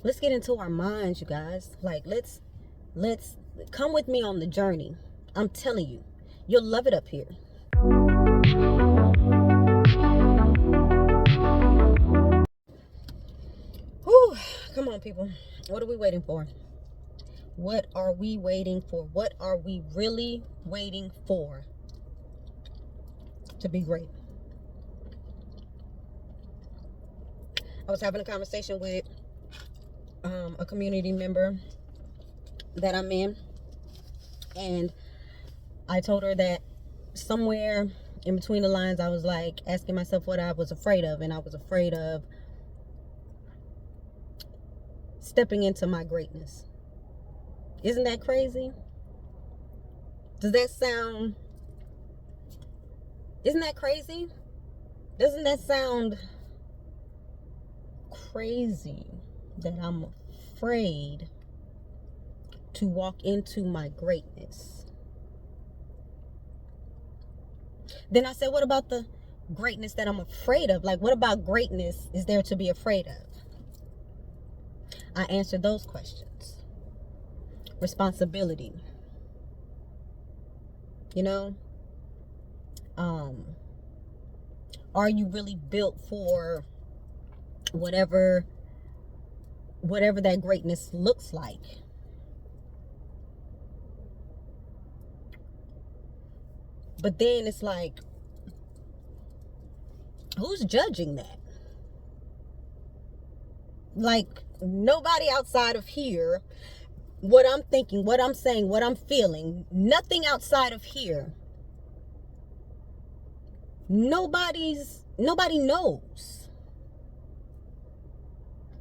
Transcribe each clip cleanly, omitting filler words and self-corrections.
let's get into our minds, you guys. Like, let's come with me on the journey. I'm telling you, you'll love it up here. Whew. Come on, people. What are we waiting for? What are we waiting for? What are we really waiting for to be great? I was having a conversation with a community member that I'm in, and I told her that somewhere in between the lines, I was like asking myself what I was afraid of, and I was afraid of stepping into my greatness. Isn't that crazy? Does that sound, isn't that crazy? Doesn't that sound crazy that I'm afraid to walk into my greatness? Then I said, what about the greatness that I'm afraid of? Like, what about greatness is there to be afraid of? I answered those questions. Responsibility. You know? Are you really built for whatever that greatness looks like? But then it's like, who's judging that? Like, nobody outside of here, what I'm thinking, what I'm saying, what I'm feeling, nothing outside of here. Nobody knows.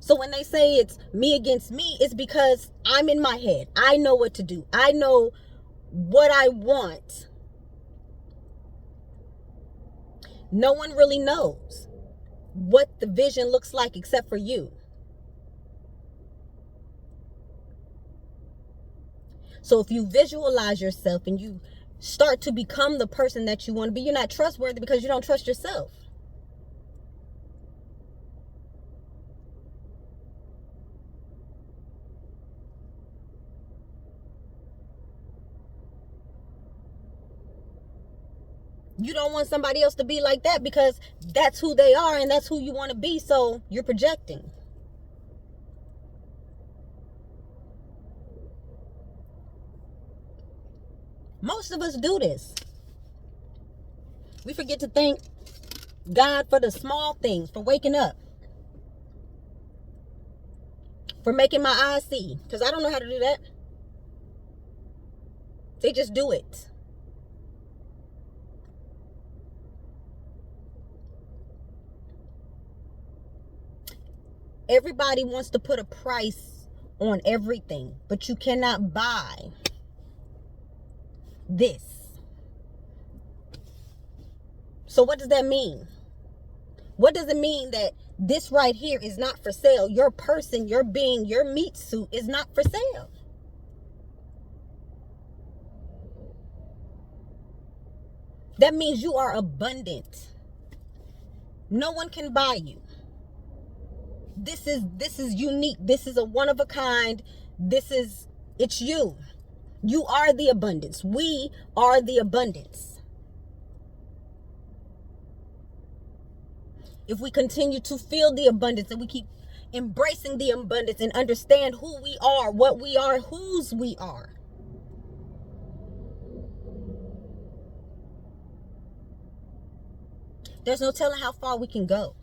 So when they say it's me against me, it's because I'm in my head. I know what to do. I know what I want. No one really knows what the vision looks like except for you. So if you visualize yourself and you start to become the person that you want to be, you're not trustworthy because you don't trust yourself. You don't want somebody else to be like that because that's who they are and that's who you want to be, so you're projecting. Most of us do this. We forget to thank God for the small things, for waking up, for making my eyes see, because I don't know how to do that. They just do it. Everybody wants to put a price on everything, but you cannot buy this. So what does that mean? What does it mean that this right here is not for sale? Your person, your being, your meat suit is not for sale. That means you are abundant. No one can buy you. This is unique. This is a one of a kind. It's you. You are the abundance. We are the abundance. If we continue to feel the abundance and we keep embracing the abundance and understand who we are, what we are, whose we are, there's no telling how far we can go.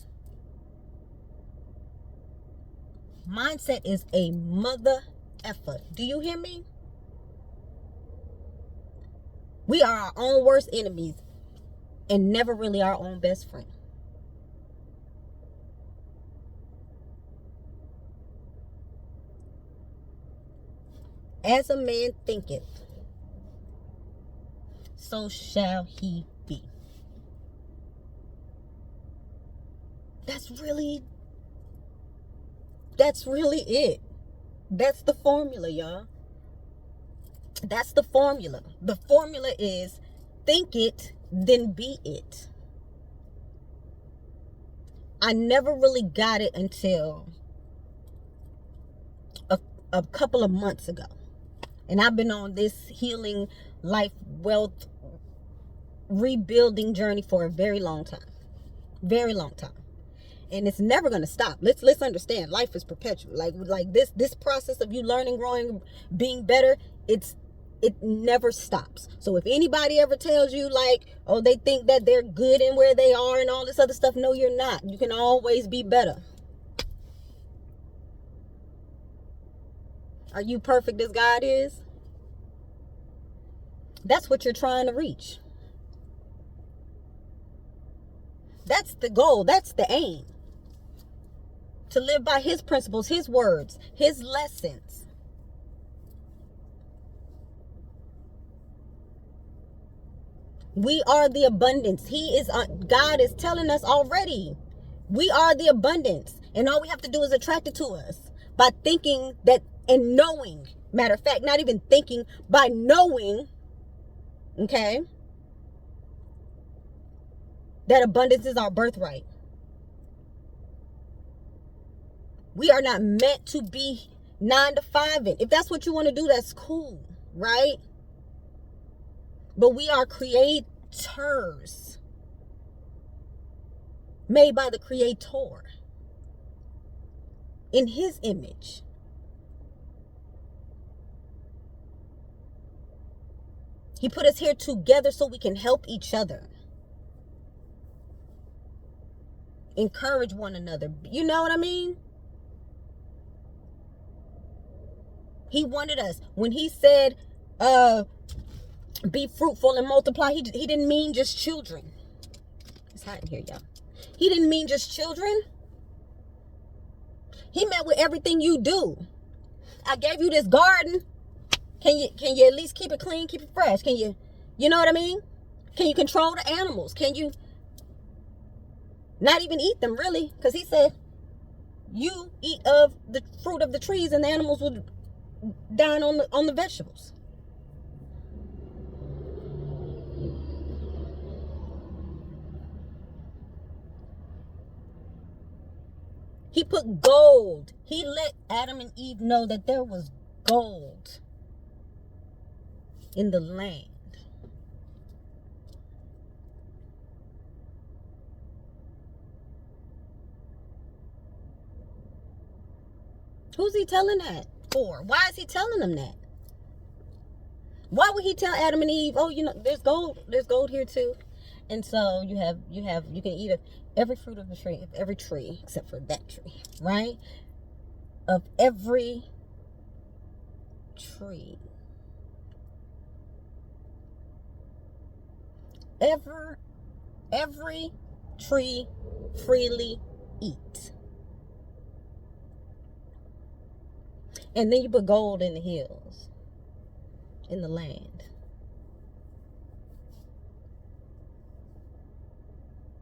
Mindset is a mother effer. Do you hear me? We are our own worst enemies and never really our own best friend. As a man thinketh, so shall he be. That's really it. That's the formula, y'all. That's the formula. The formula is think it, then be it. I never really got it until a couple of months ago. And I've been on this healing, life, wealth, rebuilding journey for a very long time. Very long time. And it's never going to stop. Let's understand, life is perpetual. Like this process of you learning, growing, being better, it never stops. So if anybody ever tells you like, oh, they think that they're good in where they are and all this other stuff, no, you're not. You can always be better. Are you perfect as God is? That's what you're trying to reach. That's the goal. That's the aim. To live by his principles, his words, his lessons. We are the abundance. God is telling us already. We are the abundance. And all we have to do is attract it to us by thinking that and knowing. Matter of fact, not even thinking, by knowing, okay, that abundance is our birthright. We are not meant to be 9 to 5. If that's what you want to do, that's cool, right? But we are creators, made by the Creator in his image. He put us here together so we can help each other, encourage one another. You know what I mean? He wanted us. When he said, be fruitful and multiply, he didn't mean just children. It's hot in here, y'all. He didn't mean just children. He meant with everything you do. I gave you this garden. Can you at least keep it clean, keep it fresh? Can you know what I mean? Can you control the animals? Can you not even eat them, really? Because he said, you eat of the fruit of the trees and the animals would dine on the vegetables. He put gold. He let Adam and Eve know that there was gold in the land. Who's he telling that for? Why is he telling them that? Why would he tell Adam and Eve, oh, there's gold here too? And so you can eat of every fruit of the tree, of every tree, except for that tree, right? Of every tree. Every tree freely eat. And then you put gold in the hills, in the land.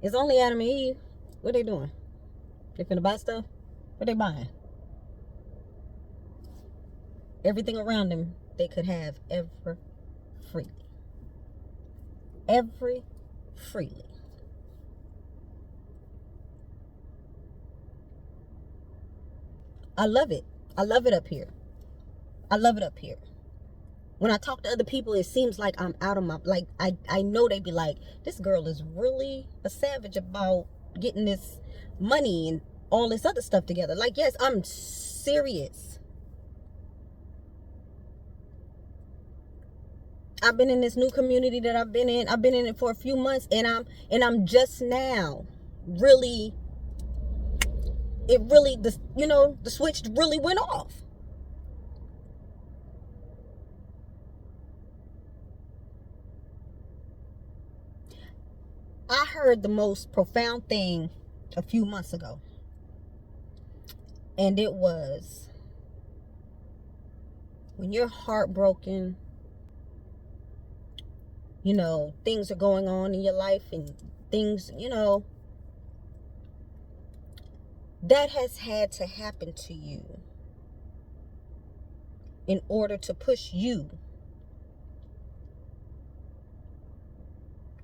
It's only Adam and Eve. What are they doing? They finna buy stuff? What are they buying? Everything around them they could have ever freely. Every freely. I love it. I love it up here. I love it up here. When I talk to other people, it seems like I'm out of my, like, I know they be like, this girl is really a savage about getting this money and all this other stuff together. Like, yes, I'm serious. I've been in this new community that I've been in. I've been in it for a few months, and I'm just now really, the switch really went off. I heard the most profound thing a few months ago. And it was, when you're heartbroken, things are going on in your life and things, that has had to happen to you in order to push you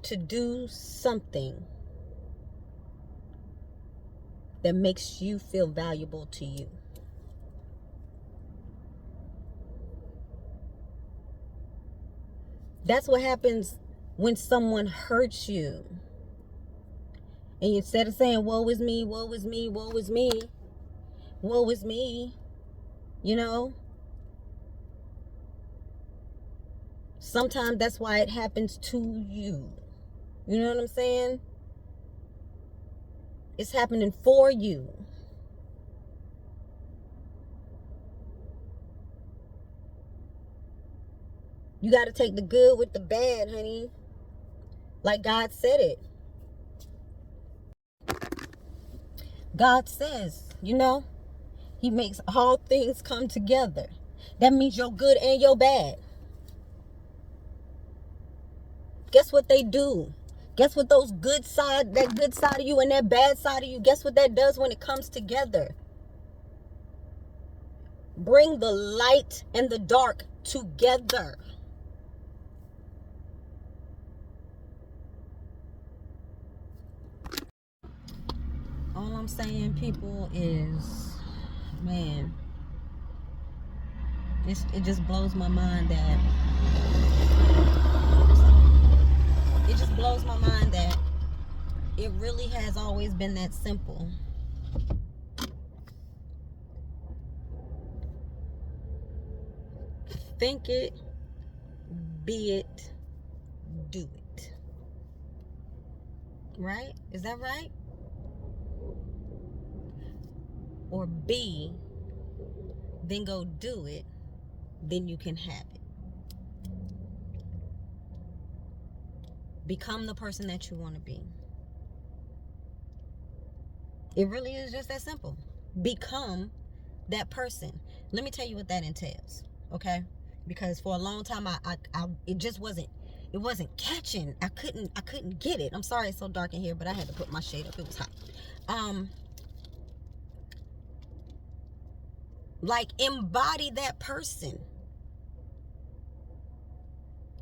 to do something that makes you feel valuable to you. That's what happens when someone hurts you. And instead of saying, woe is me, woe is me, woe is me, woe is me, you know, sometimes that's why it happens to you. You know what I'm saying? It's happening for you. You got to take the good with the bad, honey. Like God said it. God says, you know, He makes all things come together. That means your good and your bad. Guess what they do? Guess what that good side of you and that bad side of you, guess what that does when it comes together? Bring the light and the dark together. All I'm saying, people, is, man, it just blows my mind that it really has always been that simple. Think it, be it, do it. Right? Is that right? Or be, then go do it, then you can have it. Become the person that you want to be. It really is just that simple. Become that person. Let me tell you what that entails, okay? Because for a long time, it just wasn't catching. I couldn't get it. I'm sorry it's so dark in here, but I had to put my shade up. It was hot. Like, embody that person.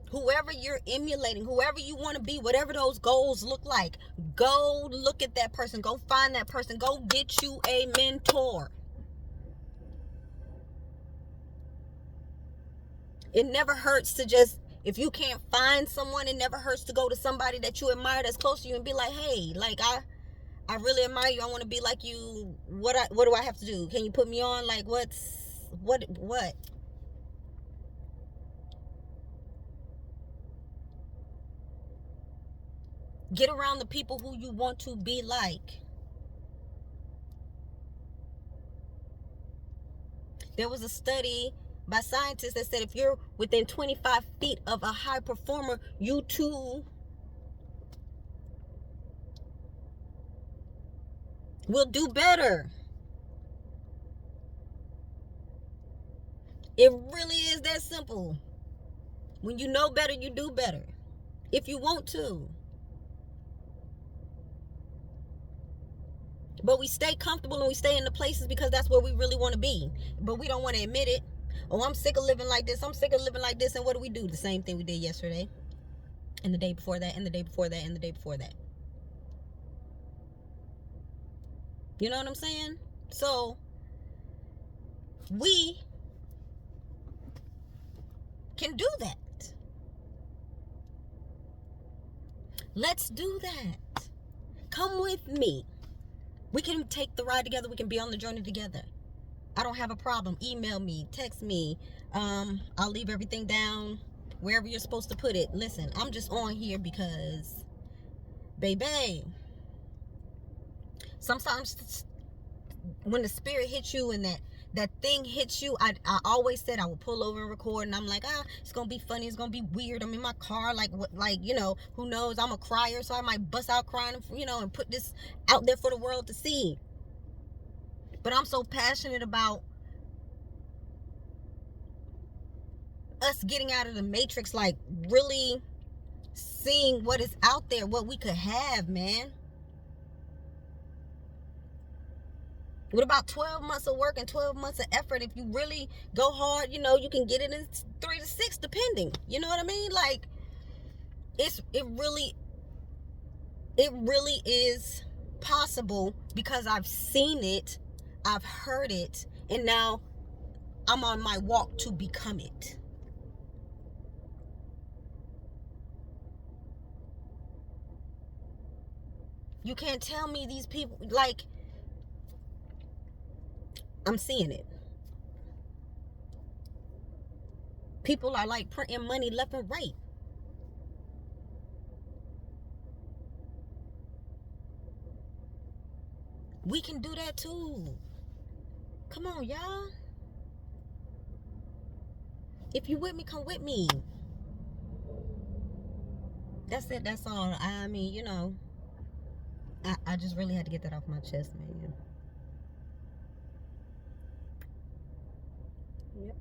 Whoever you're emulating, whoever you want to be, whatever those goals look like, go look at that person. Go find that person. Go get you a mentor. It never hurts to just, if you can't find someone, it never hurts to go to somebody that you admire that's close to you and be like, hey, like, I really admire you. I want to be like you. What do I have to do? Can you put me on? Like, what? Get around the people who you want to be like. There was a study by scientists that said if you're within 25 feet of a high performer, you too will do better. It really is that simple. When you know better, you do better. If you want to. But we stay comfortable and we stay in the places because that's where we really want to be. But we don't want to admit it. Oh, I'm sick of living like this. I'm sick of living like this. And what do? The same thing we did yesterday. And the day before that. And the day before that. And the day before that. You know what I'm saying? So, we can do that. Let's do that. Come with me. We can take the ride together. We can be on the journey together. I don't have a problem. Email me, text me. I'll leave everything down wherever you're supposed to put it. Listen, I'm just on here because, baby, sometimes when the spirit hits you and that thing hits you, I always said I would pull over and record, and I'm like, it's gonna be funny, it's gonna be weird. I'm in my car, like you know, who knows? I'm a crier, so I might bust out crying, you know, and put this out there for the world to see. But I'm so passionate about us getting out of the matrix, like really seeing what is out there, what we could have, man. What about 12 months of work and 12 months of effort? If you really go hard, you know, you can get it in 3 to 6, depending. You know what I mean? Like, it really is possible because I've seen it, I've heard it, and now I'm on my walk to become it. You can't tell me these people, like, I'm seeing it. People are like printing money left and right. We can do that too. Come on, y'all. If you with me, come with me. That's it. That's all. I mean, you know, I just really had to get that off my chest, man. Yep.